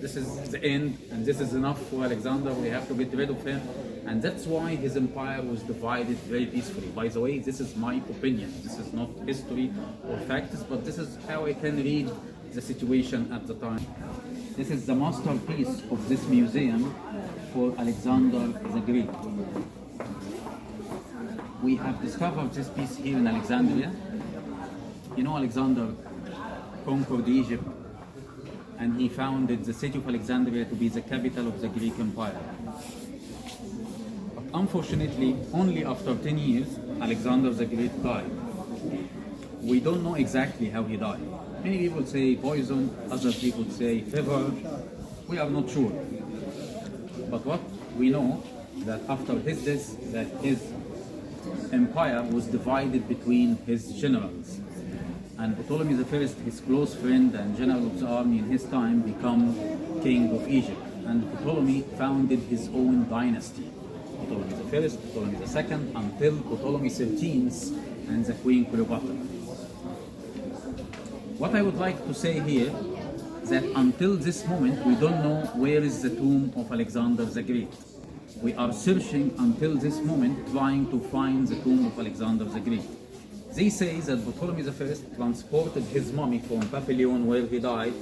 This is the end, and this is enough for Alexander. We have to get rid of him. And that's why his empire was divided very peacefully. By the way, this is my opinion. This is not history or facts, but this is how I can read the situation at the time. This is the masterpiece of this museum for Alexander the Great. We have discovered this piece here in Alexandria. You know, Alexander conquered Egypt, and he founded the city of Alexandria to be the capital of the Greek Empire. But unfortunately, only after 10 years, Alexander the Great died. We don't know exactly how he died. Many people say poison, other people say fever. We are not sure. But what we know, that after his death, that his empire was divided between his generals. And Ptolemy I, his close friend and general of the army in his time, became king of Egypt. And Ptolemy founded his own dynasty. Ptolemy I, Ptolemy II, until Ptolemy XIII and the Queen Cleopatra. What I would like to say here is that until this moment, we don't know where is the tomb of Alexander the Great. We are searching until this moment, trying to find the tomb of Alexander the Great. They say that Ptolemy I transported his mummy from Papillon, where he died,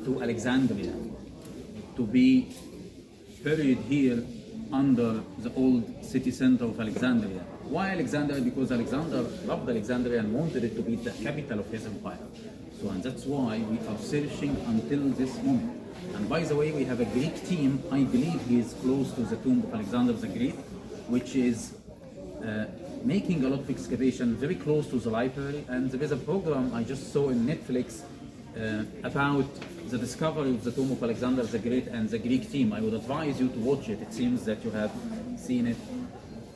to Alexandria to be buried here under the old city center of Alexandria. Why Alexandria? Because Alexander loved Alexandria and wanted it to be the capital of his empire. So, and that's why we are searching until this moment. And by the way, we have a Greek team. I believe he is close to the tomb of Alexander the Great, which is making a lot of excavation very close to the library. And there is a program I just saw in Netflix about the discovery of the tomb of Alexander the Great and the Greek team. I would advise you to watch it. It seems that you have seen it.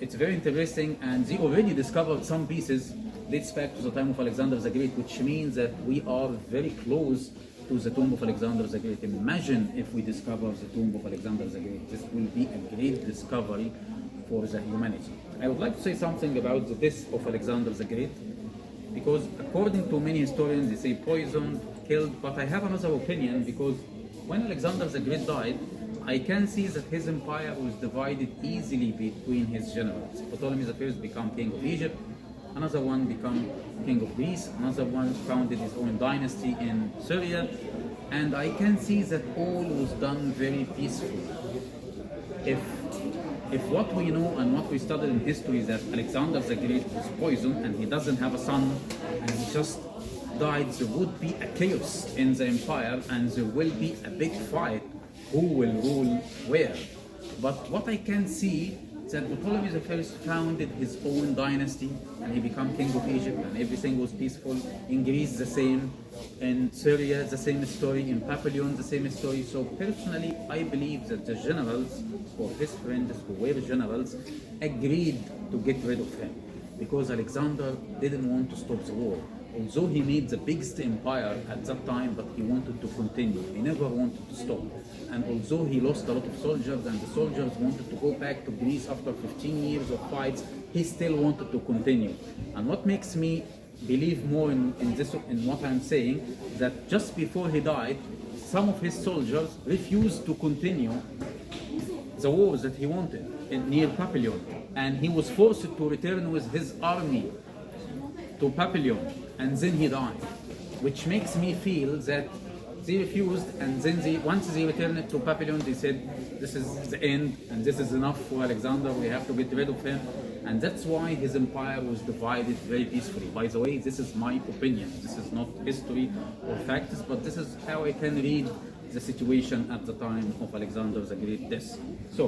It's very interesting, and they already discovered some pieces dates back to the time of Alexander the Great, which means that we are very close to the tomb of Alexander the Great. Imagine if we discover the tomb of Alexander the Great. This will be a great discovery for the humanity. I would like to say something about the death of Alexander the Great, because according to many historians, they say poisoned, killed, but I have another opinion, because when Alexander the Great died, I can see that his empire was divided easily between his generals. Ptolemy I became king of Egypt, another one became king of Greece, another one founded his own dynasty in Syria, and I can see that all was done very peacefully. If what we know and what we studied in history is that Alexander the Great was poisoned and he doesn't have a son and he just died, there would be a chaos in the empire and there will be a big fight who will rule where. But what I can see is that Ptolemy I founded his own dynasty and he became king of Egypt and everything was peaceful. In Greece the same, in Syria the same story, in Papillon the same story. So personally I believe that the generals, or his friends who were generals, agreed to get rid of him because Alexander didn't want to stop the war. Although he made the biggest empire at that time, but he wanted to continue. He never wanted to stop. And although he lost a lot of soldiers and the soldiers wanted to go back to Greece after 15 years of fights, he still wanted to continue. And what makes me believe more in what I'm saying, that just before he died, some of his soldiers refused to continue the wars that he wanted near Papillon. And he was forced to return with his army to Papillon, and then he died, which makes me feel that they refused, and then once they returned to Papillon, they said, this is the end, and this is enough for Alexander, we have to get rid of him. And that's why his empire was divided very peacefully. By the way, this is my opinion. This is not history or facts, but this is how I can read the situation at the time of Alexander the Great death. So,